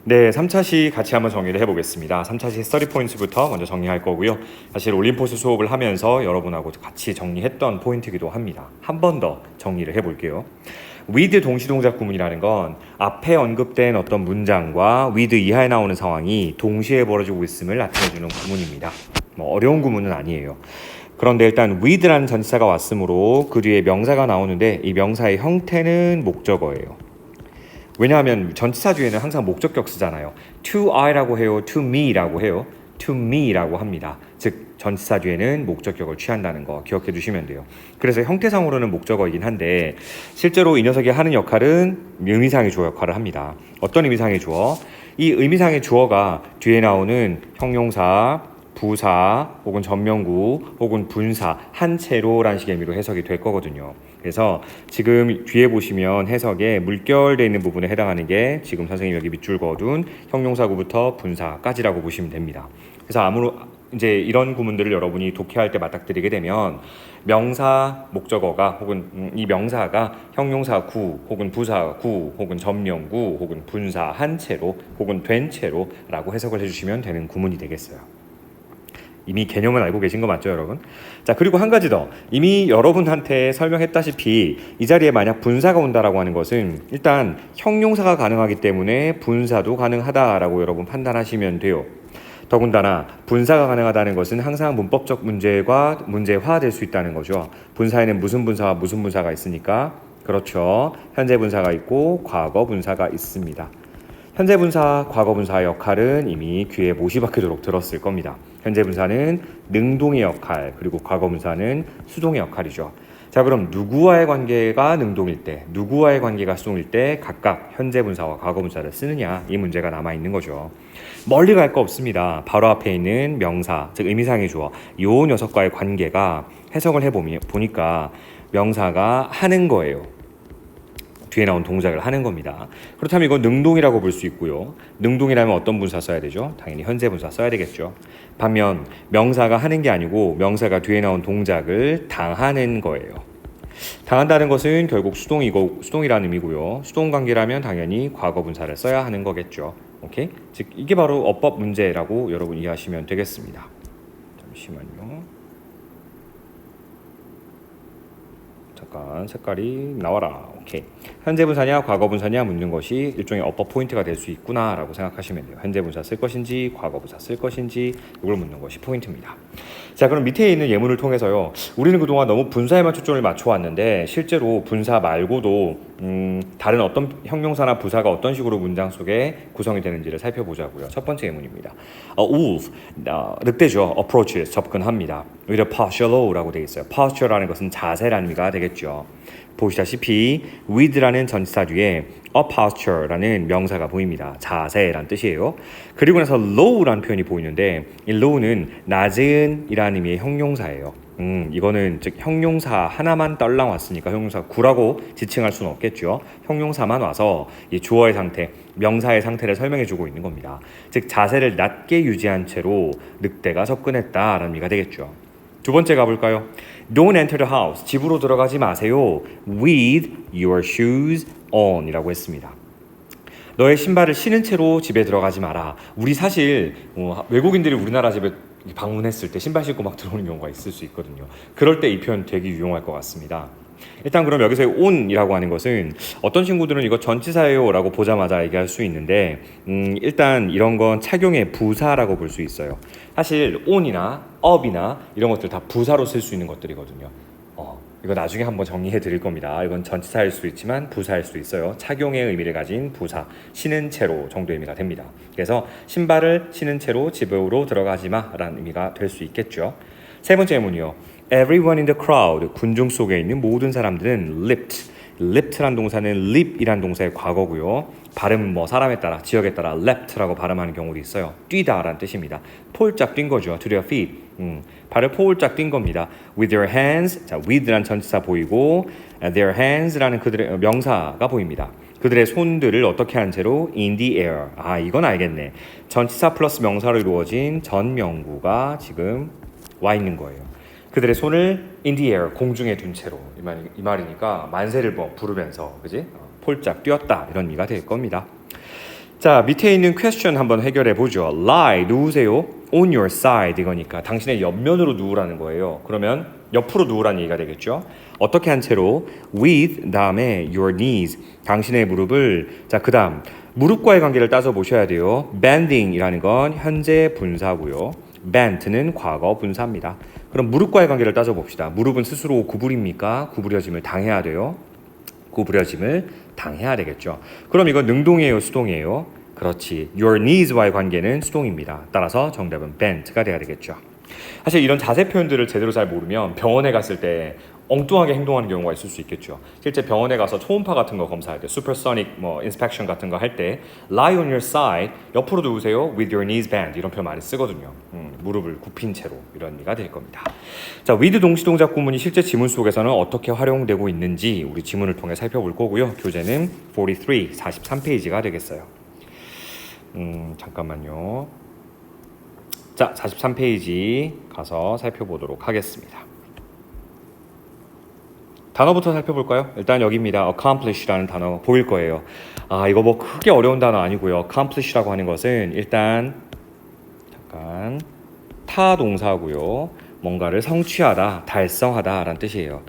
네, 3차시 같이 한번 정리를 해보겠습니다. 3차시 스터디 포인트부터 먼저 정리할 거고요. 사실 올림포스 수업을 하면서 여러분하고 같이 정리했던 포인트이기도 합니다. 한 번 더 정리를 해볼게요. with 동시동작 구문이라는 건 앞에 언급된 어떤 문장과 with 이하에 나오는 상황이 동시에 벌어지고 있음을 나타내주는 구문입니다. 어려운 구문은 아니에요. 그런데 일단 with라는 전치사가 왔으므로 그 뒤에 명사가 나오는데 이 명사의 형태는 목적어예요. 왜냐하면 전치사 뒤에는 항상 목적격 쓰잖아요. to I라고 해요. to me라고 해요. to me라고 합니다. 즉 전치사 뒤에는 목적격을 취한다는 거 기억해 두시면 돼요. 그래서 형태상으로는 목적어이긴 한데 실제로 이 녀석이 하는 역할은 의미상의 주어 역할을 합니다. 어떤 의미상의 주어? 이 의미상의 주어가 뒤에 나오는 형용사, 부사 혹은 전명구 혹은 분사 한 채로라는 식의 의미로 해석이 될 거거든요. 그래서 지금 뒤에 보시면 해석에 물결되어 있는 부분에 해당하는 게 지금 선생님이 여기 밑줄 그어둔 형용사구부터 분사까지라고 보시면 됩니다. 그래서 이제 이런 구문들을 여러분이 독해할 때 맞닥뜨리게 되면 명사 목적어가 혹은 이 명사가 형용사 구 혹은 부사 구 혹은 전명구 혹은 분사 한 채로 혹은 된 채로라고 해석을 해주시면 되는 구문이 되겠어요. 이미 개념은 알고 계신 거 맞죠, 여러분? 자, 그리고 한 가지 더. 이미 여러분한테 설명했다시피 이 자리에 만약 분사가 온다라고 하는 것은 일단 형용사가 가능하기 때문에 분사도 가능하다라고 여러분 판단하시면 돼요. 더군다나 분사가 가능하다는 것은 항상 문법적 문제가 문제화될 수 있다는 거죠. 분사에는 무슨 분사와 무슨 분사가 있으니까 그렇죠. 현재 분사가 있고 과거 분사가 있습니다. 현재 분사, 과거 분사의 역할은 이미 귀에 못이 박히도록 들었을 겁니다. 현재 분사는 능동의 역할, 그리고 과거 분사는 수동의 역할이죠. 자, 그럼 누구와의 관계가 능동일 때, 누구와의 관계가 수동일 때 각각 현재 분사와 과거 분사를 쓰느냐, 이 문제가 남아있는 거죠. 멀리 갈 거 없습니다. 바로 앞에 있는 명사, 즉 의미상의 주어, 이 녀석과의 관계가 해석을 해보니까 명사가 하는 거예요. 뒤에 나온 동작을 하는 겁니다. 그렇다면 이건 능동이라고 볼 수 있고요. 능동이라면 어떤 분사 써야 되죠? 당연히 현재 분사 써야 되겠죠. 반면 명사가 하는 게 아니고 명사가 뒤에 나온 동작을 당하는 거예요. 당한다는 것은 결국 수동이라는 의미고요. 수동 관계라면 당연히 과거 분사를 써야 하는 거겠죠. 오케이? 즉 이게 바로 어법 문제라고 여러분 이해하시면 되겠습니다. 잠시만요. 잠깐 색깔이 나와라. 오케이. 현재 분사냐 과거 분사냐 묻는 것이 일종의 어법 포인트가 될 수 있구나라고 생각하시면 돼요. 현재 분사 쓸 것인지 과거 분사 쓸 것인지 이걸 묻는 것이 포인트입니다. 자, 그럼 밑에 있는 예문을 통해서요. 우리는 그동안 너무 분사에만 초점을 맞춰왔는데 실제로 분사 말고도 다른 어떤 형용사나 부사가 어떤 식으로 문장 속에 구성이 되는지를 살펴보자고요. 첫 번째 예문입니다. wolf, 늑대죠. approaches, 접근합니다. 여기다 posture라고 되어 있어요. posture라는 것은 자세라는 의미가 되겠죠. 보시다시피 with라는 전치사 뒤에 a posture라는 명사가 보입니다. 자세란 뜻이에요. 그리고 나서 low라는 표현이 보이는데 이 low는 낮은 이라는 의미의 형용사예요. 이거는 즉 형용사 하나만 떨랑 왔으니까 형용사 구라고 지칭할 수는 없겠죠. 형용사만 와서 이 주어의 상태, 명사의 상태를 설명해 주고 있는 겁니다. 즉 자세를 낮게 유지한 채로 늑대가 접근했다라는 의미가 되겠죠. 두 번째 가볼까요? Don't enter the house. 집으로 들어가지 마세요. With your shoes on 이라고 했습니다. 너의 신발을 신은 채로 집에 들어가지 마라. 우리 사실 외국인들이 우리나라 집에 방문했을 때 신발 신고 막 들어오는 경우가 있을 수 있거든요. 그럴 때 이 표현 되게 유용할 것 같습니다. 일단 그럼 여기서의 on이라고 하는 것은 어떤 친구들은 이거 전치사예요 라고 보자마자 얘기할 수 있는데 일단 이런 건 착용의 부사라고 볼 수 있어요. 사실 on이나 up이나 이런 것들 다 부사로 쓸 수 있는 것들이거든요. 이거 나중에 한번 정리해 드릴 겁니다. 이건 전치사일 수 있지만 부사일 수 있어요. 착용의 의미를 가진 부사, 신은 채로 정도의 의미가 됩니다. 그래서 신발을 신은 채로 집으로 들어가지 마라는 의미가 될 수 있겠죠. 세 번째 예문이요. Everyone in the crowd, 군중 속에 있는 모든 사람들은 leaped. leaped란 동사는 leap이란 동사의 과거고요. 발음 사람에 따라 지역에 따라 leapt라고 발음하는 경우도 있어요. 뛰다라는 뜻입니다. 폴짝 뛴 거죠. to their feet. 발을 폴짝 뛴 겁니다. with their hands. 자, with란 전치사 보이고 their hands라는 그들의 명사가 보입니다. 그들의 손들을 어떻게 한 채로 in the air. 이건 알겠네. 전치사 플러스 명사로 이루어진 전명구가 지금 와 있는 거예요. 그들의 손을 in the air, 공중에 둔 채로 이 말이니까 만세를 부르면서 그지? 폴짝 뛰었다 이런 의미가 될 겁니다. 자, 밑에 있는 question 한번 해결해 보죠. lie, 누우세요. on your side 이거니까 당신의 옆면으로 누우라는 거예요. 그러면 옆으로 누우라는 얘기가 되겠죠. 어떻게 한 채로 with 다음에 your knees 당신의 무릎을 자, 그다음 무릎과의 관계를 따져 보셔야 돼요. bending이라는 건 현재 분사고요. bent는 과거 분사입니다. 그럼 무릎과의 관계를 따져 봅시다. 무릎은 스스로 구부립니까? 구부려짐을 당해야 돼요. 구부려짐을 당해야 되겠죠. 그럼 이건 능동이에요, 수동이에요? 그렇지. Your knees와의 관계는 수동입니다. 따라서 정답은 bent가 돼야 되겠죠. 사실 이런 자세 표현들을 제대로 잘 모르면 병원에 갔을 때 엉뚱하게 행동하는 경우가 있을 수 있겠죠. 실제 병원에 가서 초음파 같은 거 검사할 때, supersonic inspection 같은 거 할 때, lie on your side, 옆으로 누우세요, with your knees bent 이런 표현 많이 쓰거든요. 무릎을 굽힌 채로 이런 의미가 될 겁니다. 자, with 동시동작 구문이 실제 지문 속에서는 어떻게 활용되고 있는지 우리 지문을 통해 살펴볼 거고요. 교재는 43페이지가 되겠어요. 잠깐만요. 자, 43페이지 가서 살펴보도록 하겠습니다. 단어부터 살펴볼까요? 일단 여기입니다. accomplish라는 단어 보일 거예요. 아, 이거 뭐 크게 어려운 단어 아니고요. accomplish라고 하는 것은 일단 잠깐 타 동사고요. 뭔가를 성취하다, 달성하다라는 뜻이에요.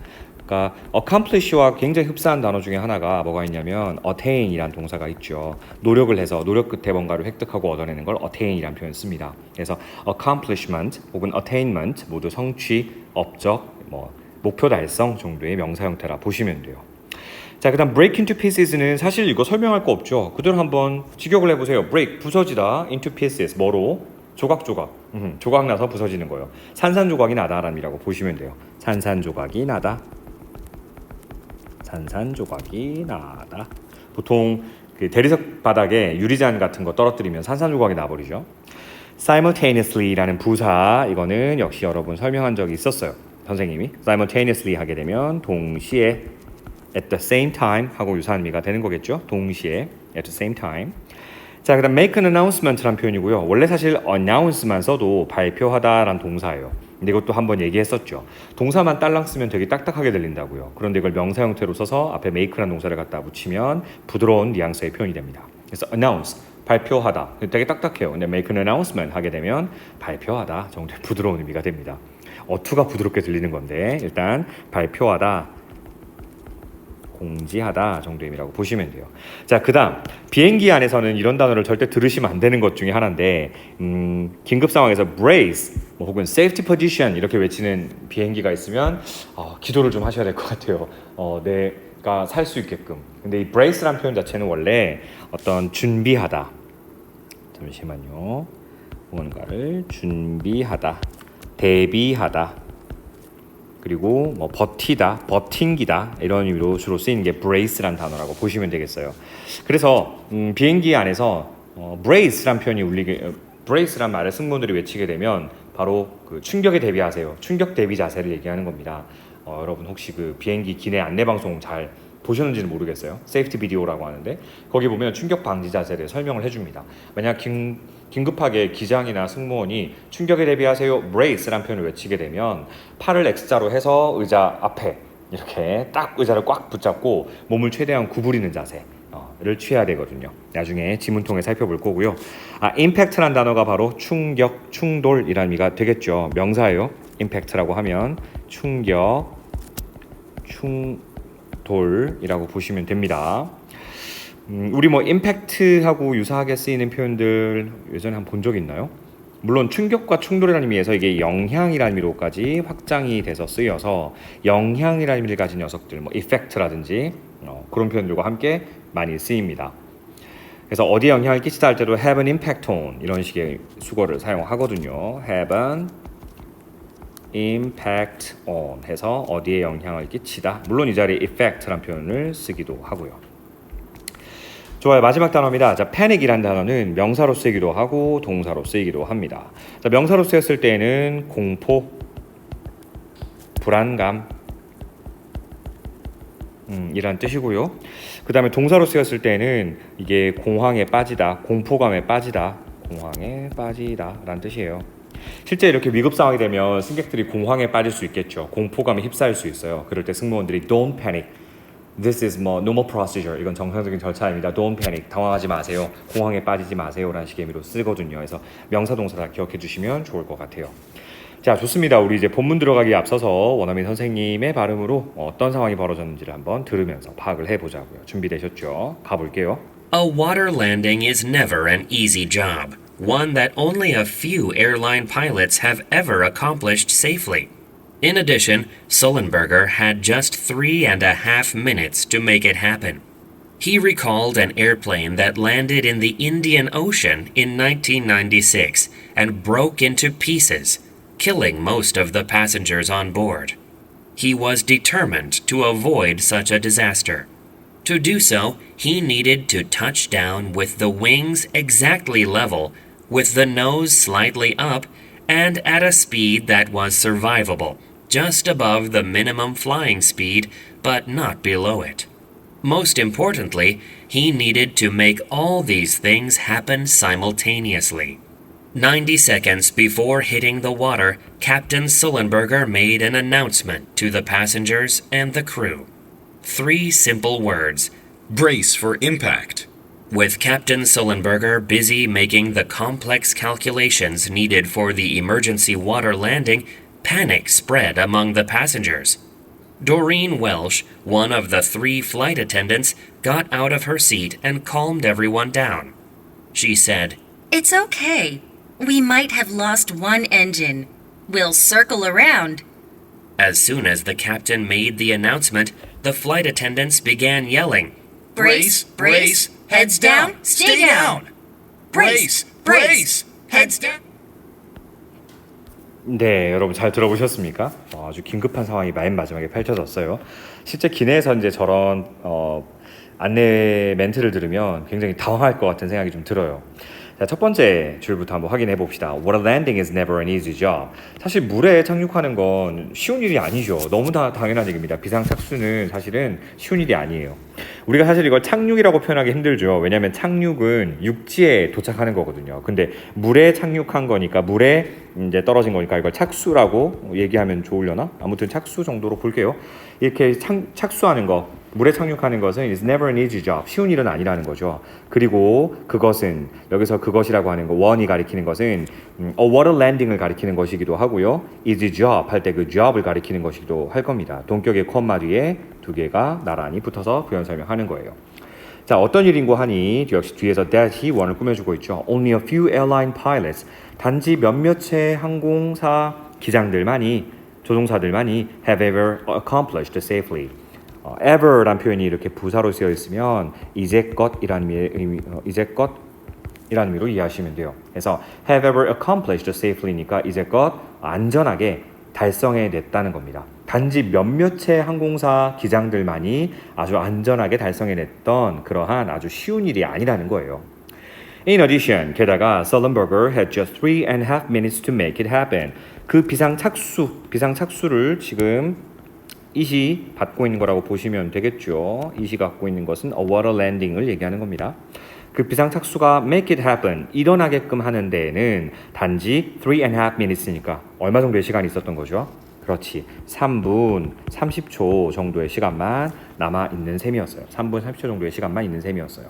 그러니까 accomplish와 굉장히 흡사한 단어 중에 하나가 뭐가 있냐면 attain이라는 동사가 있죠. 노력을 해서 노력 끝에 뭔가를 획득하고 얻어내는 걸 attain이라는 표현을 씁니다. 그래서 accomplishment 혹은 attainment 모두 성취, 업적, 목표 달성 정도의 명사 형태라 보시면 돼요. 자, 그다음 break into pieces는 사실 이거 설명할 거 없죠. 그대로 한번 직역을 해보세요. break 부서지다, into pieces 뭐로? 조각조각. 조각 나서 부서지는 거예요. 산산조각이 나다라고 보시면 돼요. 산산조각이 나다. 산산조각이 나다. 보통 그 대리석 바닥에 유리잔 같은 거 떨어뜨리면 산산조각이 나버리죠. simultaneously라는 부사 이거는 역시 여러분 설명한 적이 있었어요. 선생님이 simultaneously 하게 되면 동시에 at the same time 하고 유사한 의미가 되는 거겠죠. 동시에 at the same time. 자, 그다음 make an announcement라는 표현이고요. 원래 사실 announce만 써도 발표하다라는 동사예요. 근데 이것도 한번 얘기했었죠. 동사만 딸랑 쓰면 되게 딱딱하게 들린다고요. 그런데 이걸 명사 형태로 써서 앞에 make라는 동사를 갖다 붙이면 부드러운 뉘앙스의 표현이 됩니다. 그래서 announce 발표하다 되게 딱딱해요. 근데 make an announcement 하게 되면 발표하다 정도의 부드러운 의미가 됩니다. 어투가 부드럽게 들리는 건데 일단 발표하다, 공지하다 정도의 의미라고 보시면 돼요. 자, 그다음 비행기 안에서는 이런 단어를 절대 들으시면 안 되는 것 중에 하나인데 긴급 상황에서 brace 혹은 safety position 이렇게 외치는 비행기가 있으면 기도를 좀 하셔야 될 것 같아요. 내가 살 수 있게끔. 근데 이 brace라는 표현 자체는 원래 어떤 준비하다. 잠시만요. 뭔가를 준비하다. 대비하다 그리고 버티다, 버팅기다 이런 의미로 주로 쓰이는 게 brace라는 단어라고 보시면 되겠어요. 그래서 비행기 안에서 brace라는 표현이 brace라는 말을 승무원들이 외치게 되면 바로 그 충격에 대비하세요. 충격 대비 자세를 얘기하는 겁니다. 여러분 혹시 그 비행기 기내 안내 방송 잘 보셨는지는 모르겠어요. 세이프티 비디오라고 하는데 거기 보면 충격 방지 자세를 설명을 해줍니다. 만약 긴급하게 기장이나 승무원이 충격에 대비하세요 brace라는 표현을 외치게 되면 팔을 X자로 해서 의자 앞에 이렇게 딱 의자를 꽉 붙잡고 몸을 최대한 구부리는 자세를 취해야 되거든요. 나중에 지문통에 살펴볼 거고요. impact라는 단어가 바로 충격, 충돌이라는 의미가 되겠죠. 명사예요. impact라고 하면 충격, 충돌이라고 보시면 됩니다. 우리 임팩트하고 유사하게 쓰이는 표현들 예전에 한번 본 적 있나요? 물론 충격과 충돌이라는 의미에서 이게 영향이라는 의미로까지 확장이 돼서 쓰여서 영향이라는 의미를 가진 녀석들, effect라든지 그런 표현들과 함께 많이 쓰입니다. 그래서 어디에 영향을 끼치다 할 때도 have an impact on 이런 식의 수거를 사용하거든요. have an impact on 해서 어디에 영향을 끼치다. 물론 이 자리에 effect라는 표현을 쓰기도 하고요. 좋아요. 마지막 단어입니다. 자, panic이라는 단어는 명사로 쓰이기도 하고 동사로 쓰이기도 합니다. 자, 명사로 쓰였을 때는 공포, 불안감 이란 뜻이고요. 그 다음에 동사로 쓰였을 때는 이게 공황에 빠지다, 공포감에 빠지다, 공황에 빠지다 라는 뜻이에요. 실제 이렇게 위급 상황이 되면 승객들이 공황에 빠질 수 있겠죠. 공포감에 휩싸일 수 있어요. 그럴 때 승무원들이 don't panic This is 뭐 normal procedure. 이건 정상적인 절차입니다. Don't panic. 당황하지 마세요. 공황에 빠지지 마세요. 라는 식의 의미로 쓰거든요. 그래서 명사 동사 다 기억해 주시면 좋을 것 같아요. 자, 좋습니다. 우리 이제 본문 들어가기에 앞서서 원어민 선생님의 발음으로 어떤 상황이 벌어졌는지를 한번 들으면서 파악을 해보자고요. 준비되셨죠? 가볼게요. A water landing is never an easy job, one that only a few airline pilots have ever accomplished safely. In addition, Sullenberger had just 3.5 minutes to make it happen. He recalled an airplane that landed in the Indian Ocean in 1996 and broke into pieces, killing most of the passengers on board. He was determined to avoid such a disaster. To do so, he needed to touch down with the wings exactly level, with the nose slightly up, and at a speed that was survivable, just above the minimum flying speed, but not below it. Most importantly, he needed to make all these things happen simultaneously. 90 seconds before hitting the water, Captain Sullenberger made an announcement to the passengers and the crew. 3 simple words. Brace for impact. With Captain Sullenberger busy making the complex calculations needed for the emergency water landing, panic spread among the passengers. Doreen Welsh, one of the 3 flight attendants, got out of her seat and calmed everyone down. She said, It's okay. We might have lost one engine. We'll circle around. As soon as the captain made the announcement, the flight attendants began yelling, Brace, brace, heads down, stay down. Brace, brace, heads down. 네, 여러분 잘 들어보셨습니까? 아주 긴급한 상황이 맨 마지막에 펼쳐졌어요. 실제 기내에서 이제 저런 안내 멘트를 들으면 굉장히 당황할 것 같은 생각이 좀 들어요. 자, 첫 번째 줄부터 한번 확인해 봅시다. Water landing is never an easy job. 사실 물에 착륙하는 건 쉬운 일이 아니죠. 너무나 당연한 얘기입니다. 비상착수는 사실은 쉬운 일이 아니에요. 우리가 사실 이걸 착륙이라고 표현하기 힘들죠. 왜냐하면 착륙은 육지에 도착하는 거거든요. 근데 물에 착륙한 거니까, 물에 이제 떨어진 거니까 이걸 착수라고 얘기하면 좋으려나? 아무튼 착수 정도로 볼게요. 이렇게 착수하는 거, 물에 착륙하는 것은 is never an easy job. 쉬운 일은 아니라는 거죠. 그리고 그것은, 여기서 그것이라고 하는 거, one이 가리키는 것은 a water landing을 가리키는 것이기도 하고요. easy job 할 때 그 job을 가리키는 것이기도 할 겁니다. 동격의 콤마 뒤에 2개가 나란히 붙어서 부연 설명하는 거예요. 자, 어떤 일인고 하니 역시 뒤에서 that이 원을 꾸며주고 있죠. Only a few airline pilots. 단지 몇몇의 항공사 기장들만이, 조종사들만이 have ever accomplished safely. ever란 표현이 이렇게 부사로 쓰여 있으면 이제껏이라는 의미로 이해하시면 돼요. 그래서 have ever accomplished safely니까 이제껏 안전하게 달성해냈다는 겁니다. 단지 몇몇의 항공사 기장들만이 아주 안전하게 달성해냈던 그러한 아주 쉬운 일이 아니라는 거예요. In addition, 게다가 Sullenberger had just 3.5 minutes to make it happen. 그 비상착수를 지금 이시 받고 있는 거라고 보시면 되겠죠. 이시 갖고 있는 것은 a water landing을 얘기하는 겁니다. 그 비상착수가 make it happen, 일어나게끔 하는 데에는 단지 3.5 minutes니까 얼마 정도의 시간이 있었던 거죠? 그렇지, 3분 30초 정도의 시간만 남아있는 셈이었어요. 3분 30초 정도의 시간만 있는 셈이었어요.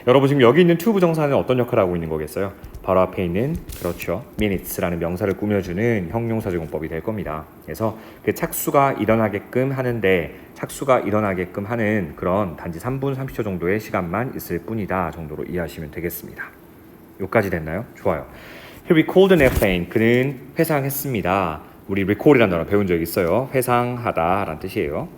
여러분 지금 여기 있는 to 부정사는 어떤 역할을 하고 있는 거겠어요? 바로 앞에 있는, 그렇죠, minutes라는 명사를 꾸며주는 형용사 제공법이 될 겁니다. 그래서 그 착수가 일어나게끔 하는데, 착수가 일어나게끔 하는 그런 단지 3분 30초 정도의 시간만 있을 뿐이다 정도로 이해하시면 되겠습니다. 여기까지 됐나요? 좋아요. He recalled an airplane. 그는 회상했습니다. 우리 recall이라는 단어 배운 적 있어요. 회상하다 라는 뜻이에요.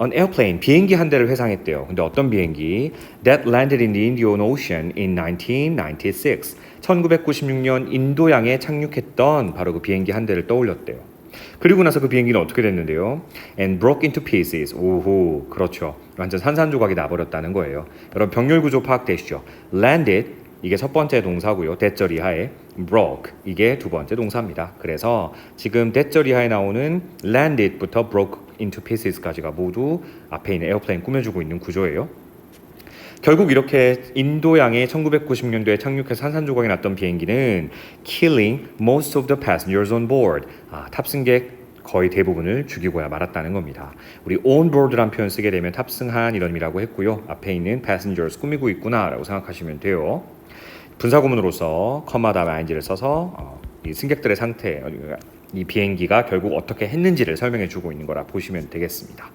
An airplane, 비행기 한 대를 회상했대요. 근데 어떤 비행기? That landed in the Indian Ocean in 1996. 1996년 인도양에 착륙했던 바로 그 비행기 한 대를 떠올렸대요. 그리고 나서 그 비행기는 어떻게 됐는데요? And broke into pieces. 오호, 그렇죠. 완전 산산조각이 나버렸다는 거예요. 여러분 병렬 구조 파악되시죠? Landed, 이게 첫 번째 동사고요. 대절 이하에 broke, 이게 두 번째 동사입니다. 그래서 지금 대절 이하에 나오는 landed부터 broke into pieces까지가 모두 앞에 있는 에어플레인 꾸며주고 있는 구조예요. 결국 이렇게 인도양에 1990년도에 착륙해서 산산조각이 났던 비행기는 killing most of the passengers on board. 탑승객 거의 대부분을 죽이고야 말았다는 겁니다. 우리 on board라는 표현 쓰게 되면 탑승한 이런 의미라고 했고요. 앞에 있는 passengers 꾸미고 있구나라고 생각하시면 돼요. 분사구문으로서 컴마 다음에 ing를 써서 이 승객들의 상태, 이 비행기가 결국 어떻게 했는지를 설명해 주고 있는 거라 보시면 되겠습니다.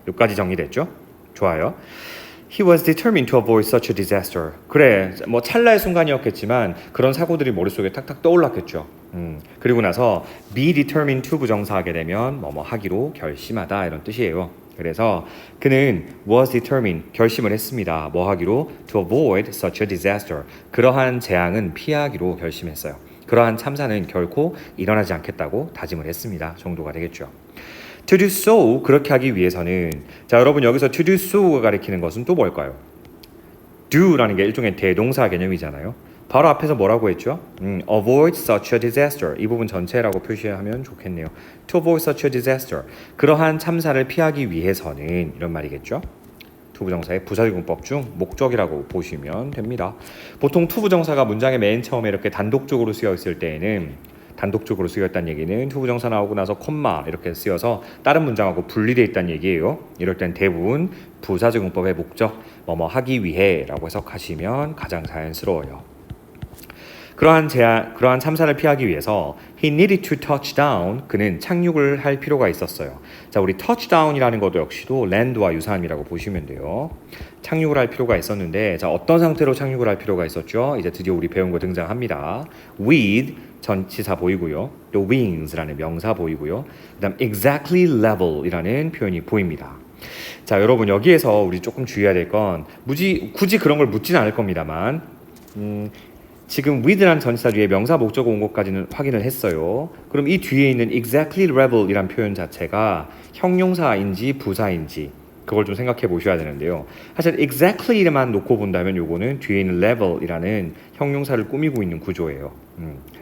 여기까지 정리됐죠? 좋아요. He was determined to avoid such a disaster. 그래, 뭐 찰나의 순간이었겠지만 그런 사고들이 머릿속에 탁탁 떠올랐겠죠. 그리고 나서 be determined to 부정사하게 되면 뭐뭐 하기로 결심하다 이런 뜻이에요. 그래서 그는 was determined, 결심을 했습니다. 뭐 하기로? To avoid such a disaster. 그러한 재앙은 피하기로 결심했어요. 그러한 참사는 결코 일어나지 않겠다고 다짐을 했습니다. 정도가 되겠죠. To do so, 그렇게 하기 위해서는 자 여러분 여기서 to do so가 가리키는 것은 또 뭘까요? do라는 게 일종의 대동사 개념이잖아요. 바로 앞에서 뭐라고 했죠? avoid such a disaster. 이 부분 전체라고 표시하면 좋겠네요. To avoid such a disaster. 그러한 참사를 피하기 위해서는 이런 말이겠죠? 투부정사의 부사적용법 중 목적이라고 보시면 됩니다. 보통 투부정사가 문장의 맨 처음에 이렇게 단독적으로 쓰여 있을 때에는 단독적으로 쓰였다는 얘기는 투부정사 나오고 나서 콤마 이렇게 쓰여서 다른 문장하고 분리되어 있다는 얘기예요. 이럴 땐 대부분 부사적용법의 목적 뭐뭐 하기 위해라고 해석하시면 가장 자연스러워요. 그러한 참사를 피하기 위해서 he needed to touch down. 그는 착륙을 할 필요가 있었어요. 자, 우리 touch down이라는 것도 역시도 land와 유사함이라고 보시면 돼요. 착륙을 할 필요가 있었는데 자, 어떤 상태로 착륙을 할 필요가 있었죠? 이제 드디어 우리 배운 거 등장합니다. with 전치사 보이고요. 또 wings라는 명사 보이고요. 그다음 exactly level이라는 표현이 보입니다. 자, 여러분 여기에서 우리 조금 주의해야 될 건 굳이 그런 걸 묻지는 않을 겁니다만 지금 with라는 전치사 뒤에 명사 목적 온 것까지는 확인을 했어요. 그럼 이 뒤에 있는 exactly level이란 표현 자체가 형용사인지 부사인지 그걸 좀 생각해 보셔야 되는데요. 사실 exactly만 놓고 본다면 요거는 뒤에 있는 level이라는 형용사를 꾸미고 있는 구조예요.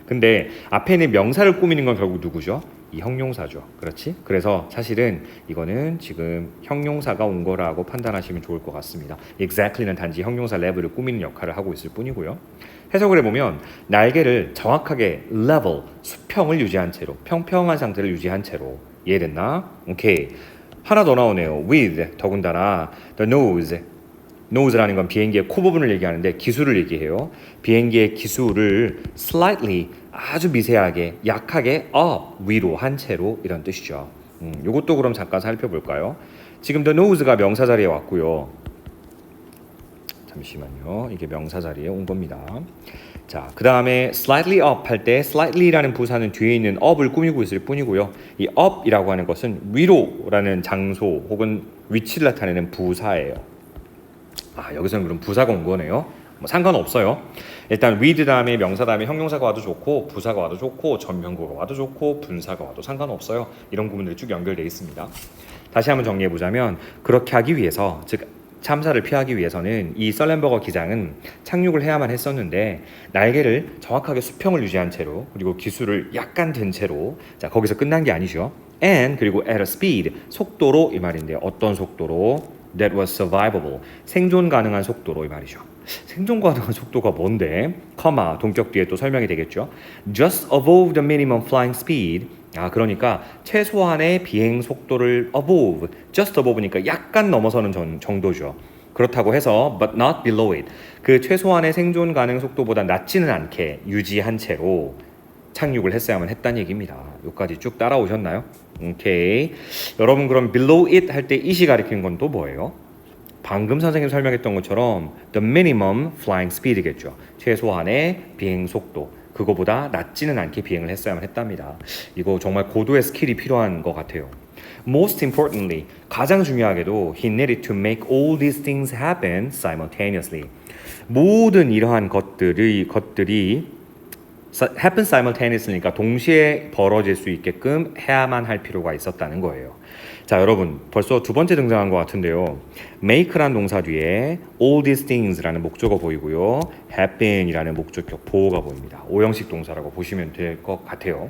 근데 앞에 있는 명사를 꾸미는 건 결국 누구죠? 이 형용사죠. 그렇지? 그래서 사실은 이거는 지금 형용사가 온 거라고 판단하시면 좋을 것 같습니다. exactly는 단지 형용사 level을 꾸미는 역할을 하고 있을 뿐이고요. 해석을 해보면 날개를 정확하게 level, 수평을 유지한 채로 평평한 상태를 유지한 채로 이해됐나? 오케이. 하나 더 나오네요. with 더군다나 the nose라는 건 비행기의 코 부분을 얘기하는데 기수를 얘기해요. 비행기의 기수를 slightly 아주 미세하게 약하게 up 위로 한 채로 이런 뜻이죠. 이것도 그럼 잠깐 살펴볼까요? 지금 the nose가 명사 자리에 왔고요. 잠시만요. 이게 명사 자리에 온 겁니다. 자, 그 다음에 slightly up 할 때 slightly라는 부사는 뒤에 있는 up을 꾸미고 있을 뿐이고요. 이 up이라고 하는 것은 위로라는 장소 혹은 위치를 나타내는 부사예요. 여기서는 그럼 부사가 온 거네요. 뭐 상관없어요. 일단 with 다음에 명사 다음에 형용사가 와도 좋고 부사가 와도 좋고 전명구가 와도 좋고 분사가 와도 상관없어요. 이런 부분들이 쭉 연결되어 있습니다. 다시 한번 정리해 보자면 그렇게 하기 위해서 즉 참사를 피하기 위해서는 이 썰렌버거 기장은 착륙을 해야만 했었는데 날개를 정확하게 수평을 유지한 채로 그리고 기수를 약간 든 채로 자 거기서 끝난 게 아니죠. and 그리고 at a speed 속도로 이 말인데 어떤 속도로? that was survivable 생존 가능한 속도로 이 말이죠. 생존 가능한 속도가 뭔데? 커마 동격 뒤에 또 설명이 되겠죠. just above the minimum flying speed 그러니까 최소한의 비행 속도를 above, just above니까 약간 넘어서는 정도죠. 그렇다고 해서 but not below it. 그 최소한의 생존 가능 속도보다 낮지는 않게 유지한 채로 착륙을 했어야만 했다는 얘기입니다. 여기까지 쭉 따라오셨나요? 오케이. 여러분 그럼 below it 할 때 it이 가리키는 건 또 뭐예요? 방금 선생님 설명했던 것처럼 the minimum flying speed겠죠. 최소한의 비행 속도. 그거보다 낮지는 않게 비행을 했어야만 했답니다. 이거 정말 고도의 스킬이 필요한 것 같아요. Most importantly, 가장 중요하게도 he needed to make all these things happen simultaneously. 모든 이러한 것들이 happen simultaneously니까 동시에 벌어질 수 있게끔 해야만 할 필요가 있었다는 거예요. 자, 여러분 벌써 두 번째 등장한 것 같은데요. make란 동사 뒤에 all these things라는 목적어 보이고요. happen이라는 목적격 보호가 보입니다. 오형식 동사라고 보시면 될 것 같아요.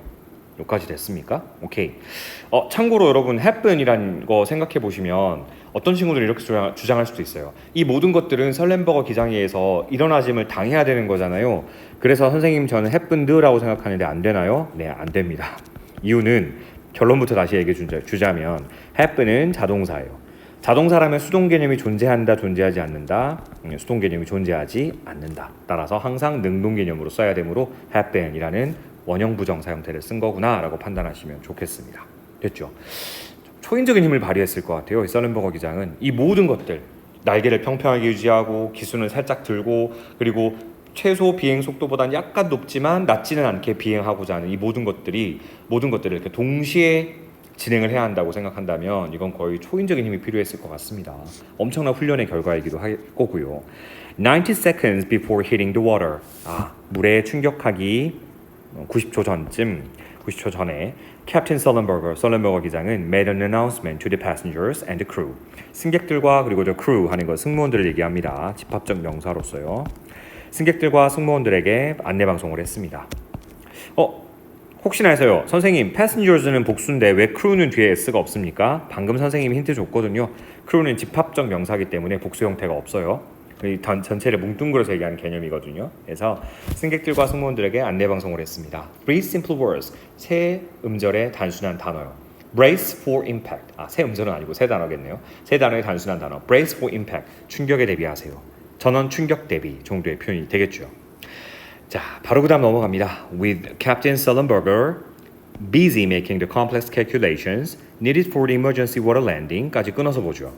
여기까지 됐습니까? 오케이. 참고로 여러분 happen이라는 거 생각해 보시면 어떤 친구들이 이렇게 주장할 수도 있어요. 이 모든 것들은 썰렌버거 기장에 의해서 일어나짐을 당해야 되는 거잖아요. 그래서 선생님 저는 happened라고 생각하는데 안 되나요? 네, 안 됩니다. 이유는 결론부터 다시 얘기해 주자면 have는 자동사예요. 자동사라면 수동 개념이 존재한다, 존재하지 않는다. 수동 개념이 존재하지 않는다. 따라서 항상 능동 개념으로 써야 되므로 have been이라는 원형 부정사 형태를 쓴 거구나라고 판단하시면 좋겠습니다. 됐죠? 초인적인 힘을 발휘했을 것 같아요. 이 썰렌버거 기장은 이 모든 것들, 날개를 평평하게 유지하고 기순을 살짝 들고 그리고 최소 비행 속도보다는 약간 높지만 낮지는 않게 비행하고자 하는 이 모든 것들을 이렇게 동시에 진행을 해야 한다고 생각한다면 이건 거의 초인적인 힘이 필요했을 것 같습니다. 엄청난 훈련의 결과이기도 할 거고요. 90 seconds before hitting the water. 물에 충격하기 90초 전에 캡틴 썰렌버거 기장은 made an announcement to the passengers and the crew. 승객들과 그리고 the crew 하는 거 승무원들을 얘기합니다. 집합적 명사로서요. 승객들과 승무원들에게 안내 방송을 했습니다. 혹시나 해서요. 선생님, passengers는 복수인데 왜 crew는 뒤에 s가 없습니까? 방금 선생님이 힌트 줬거든요. crew는 집합적 명사이기 때문에 복수 형태가 없어요. 전체를 뭉뚱그려서 얘기하는 개념이거든요. 그래서 승객들과 승무원들에게 안내 방송을 했습니다. Three simple words. 세 음절의 단순한 단어요. Brace for impact. 세 음절은 아니고 세 단어겠네요. 세 단어의 단순한 단어. Brace for impact. 충격에 대비하세요. 전원 충격 대비 정도의 표현이 되겠죠. 자, 바로 그 다음 넘어갑니다. With Captain Sullenberger busy making the complex calculations needed for the emergency water landing까지 끊어서 보죠.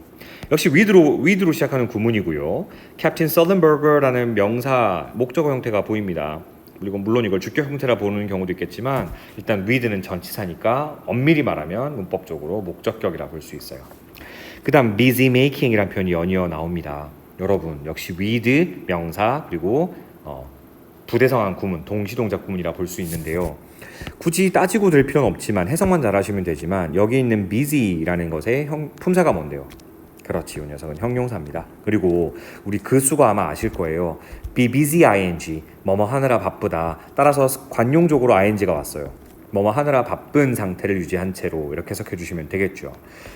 역시 with로 시작하는 구문이고요. Captain Sullenberger라는 명사 목적어 형태가 보입니다. 그리고 물론 이걸 주격 형태라 보는 경우도 있겠지만 일단 with는 전치사니까 엄밀히 말하면 문법적으로 목적격이라 볼 수 있어요. 그 다음 busy making이라는 표현이 연이어 나옵니다. 여러분 역시 with 명사 그리고 부대성한 구문, 동시동작 구문이라 볼 수 있는데요. 굳이 따지고 들 필요는 없지만 해석만 잘하시면 되지만 여기 있는 busy라는 것의 품사가 뭔데요? 그렇지, 이 녀석은 형용사입니다. 그리고 우리 그 수가 아마 아실 거예요. be busy ing, 뭐뭐 하느라 바쁘다. 따라서 관용적으로 ing가 왔어요. 뭐뭐 하느라 바쁜 상태를 유지한 채로 이렇게 해석해 주시면 되겠죠.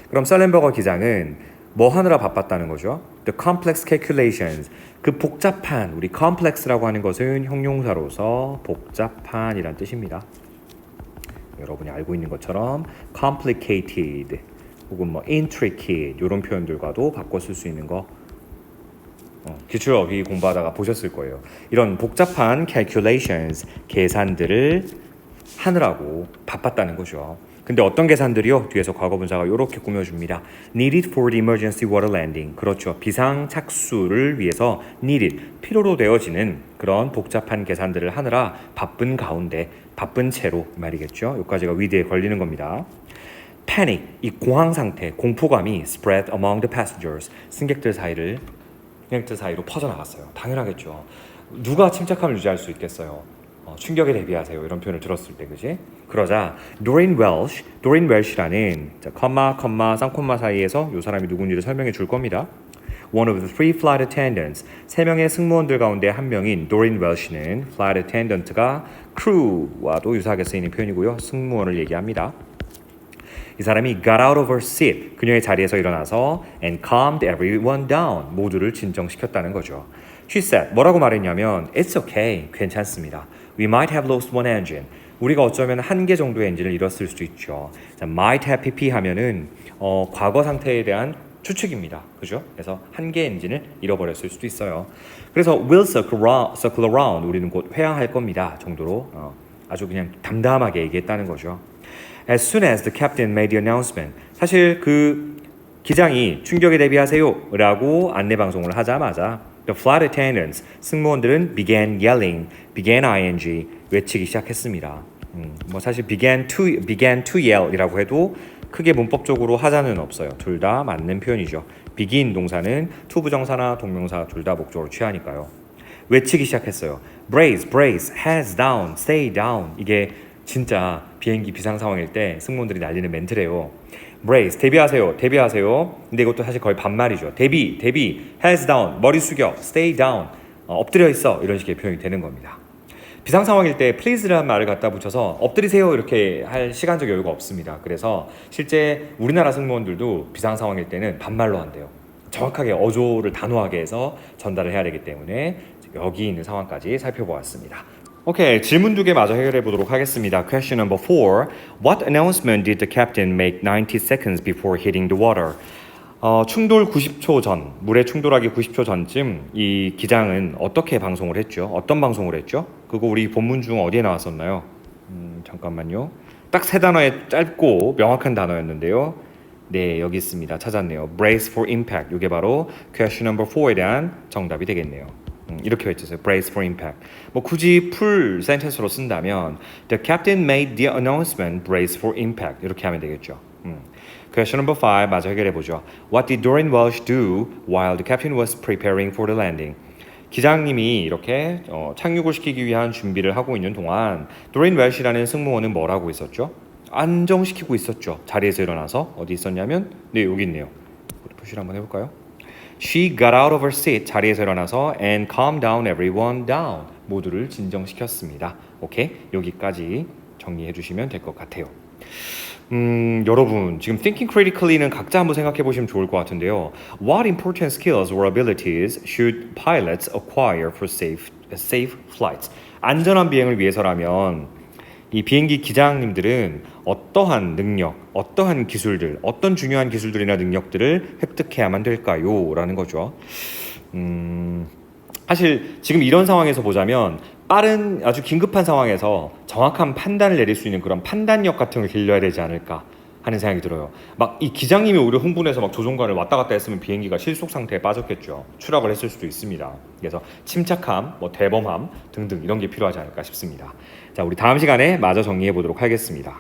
그럼 썰렌버거 기장은 뭐 하느라 바빴다는 거죠? The complex calculations. 그 복잡한, 우리 complex라고 하는 것은 형용사로서 복잡한이란 뜻입니다. 여러분이 알고 있는 것처럼 complicated 혹은 뭐 intricate 이런 표현들과도 바꿔 쓸 수 있는 거 기출어휘 공부하다가 보셨을 거예요. 이런 복잡한 calculations, 계산들을 하느라고 바빴다는 거죠. 근데 어떤 계산들이요? 뒤에서 과거분사가 이렇게 꾸며줍니다. Needed for the emergency water landing. 그렇죠. 비상 착수를 위해서 needed, 필요로 되어지는 그런 복잡한 계산들을 하느라 바쁜 가운데, 바쁜 채로 말이겠죠. 여기까지가 with에 걸리는 겁니다. Panic, 이 공황 상태, 공포감이 spread among the passengers. 승객들 사이로 퍼져나갔어요. 당연하겠죠. 누가 침착함을 유지할 수 있겠어요? 충격에 대비하세요. 이런 표현을 들었을 때, 그지? 그러자 Doreen Welsh라는 쌍콤마 사이에서 이 사람이 누군지를 설명해 줄 겁니다. One of the three flight attendants, 세 명의 승무원들 가운데 한 명인 Doreen Welsh는 flight attendant가 crew와도 유사하게 쓰이는 표현이고요. 승무원을 얘기합니다. 이 사람이 got out of her seat, 그녀의 자리에서 일어나서 and calmed everyone down, 모두를 진정시켰다는 거죠. She said, 뭐라고 말했냐면 It's okay, 괜찮습니다. We might have lost one engine. 우리가 어쩌면 한 개 정도의 엔진을 잃었을 수도 있죠. 자, might have pp 하면은 과거 상태에 대한 추측입니다. 그죠? 그래서 한 개 엔진을 잃어버렸을 수도 있어요. 그래서 will circle around, 우리는 곧 회항할 겁니다. 정도로 아주 그냥 담담하게 얘기했다는 거죠. As soon as the captain made the announcement, 사실 그 기장이 충격에 대비하세요 라고 안내 방송을 하자마자 The flight attendants, 승무원들은 began ing, 외치기 시작했습니다. 뭐 사실 began to yell이라고 해도 크게 문법적으로 하자는 없어요. 둘 다 맞는 표현이죠. begin 동사는 to 부정사나 동명사 둘 다 목적으로 취하니까요. 외치기 시작했어요. Brace, heads down, stay down. 이게 진짜 비행기 비상 상황일 때 승무원들이 날리는 멘트래요. Brace, 대비하세요. 근데 이것도 사실 거의 반말이죠. 대비, heads down, 머리 숙여, stay down, 엎드려 있어. 이런 식의 표현이 되는 겁니다. 비상 상황일 때 please라는 말을 갖다 붙여서 엎드리세요 이렇게 할 시간적 여유가 없습니다. 그래서 실제 우리나라 승무원들도 비상 상황일 때는 반말로 한대요. 정확하게 어조를 단호하게 해서 전달을 해야 되기 때문에 여기 있는 상황까지 살펴보았습니다. 오케이, 질문 2개 마저 해결해 보도록 하겠습니다. Question number 4. What announcement did the captain make 90 seconds before hitting the water? 충돌 90초 전, 물에 충돌하기 90초 전쯤 이 기장은 어떻게 방송을 했죠? 어떤 방송을 했죠? 그거 우리 본문 중 어디에 나왔었나요? 잠깐만요. 딱 3단어의 짧고 명확한 단어였는데요. 네, 여기 있습니다. 찾았네요. Brace for impact. 이게 바로 question number 4에 대한 정답이 되겠네요. 이렇게 외쳤어요. Brace for impact. 뭐 굳이 풀 센텐스로 쓴다면 The captain made the announcement brace for impact. 이렇게 하면 되겠죠. Question number 5 마저 해결해 보죠. What did Dorian Welsh do while the captain was preparing for the landing? 기장님이 이렇게 착륙을 시키기 위한 준비를 하고 있는 동안 도린 웰시라는 승무원은 뭘 하고 있었죠? 안정시키고 있었죠. 자리에서 일어나서 어디 있었냐면 네, 여기 있네요. 표시를 한번 해볼까요? She got out of her seat. 자리에서 일어나서 and calmed down everyone down. 모두를 진정시켰습니다. 오케이? 여기까지 정리해 주시면 될 것 같아요. 여러분 지금 thinking critically는 각자 한번 생각해 보시면 좋을 것 같은데요. What important skills or abilities should pilots acquire for safe flights? 안전한 비행을 위해서라면 이 비행기 기장님들은 어떠한 능력, 어떠한 기술들, 어떤 중요한 기술들이나 능력들을 획득해야만 될까요? 라는 거죠. 사실 지금 이런 상황에서 보자면 빠른 아주 긴급한 상황에서 정확한 판단을 내릴 수 있는 그런 판단력 같은 걸 길러야 되지 않을까 하는 생각이 들어요. 막 이 기장님이 오히려 흥분해서 막 조종관을 왔다 갔다 했으면 비행기가 실속 상태에 빠졌겠죠. 추락을 했을 수도 있습니다. 그래서 침착함, 뭐 대범함 등등 이런 게 필요하지 않을까 싶습니다. 자, 우리 다음 시간에 마저 정리해 보도록 하겠습니다.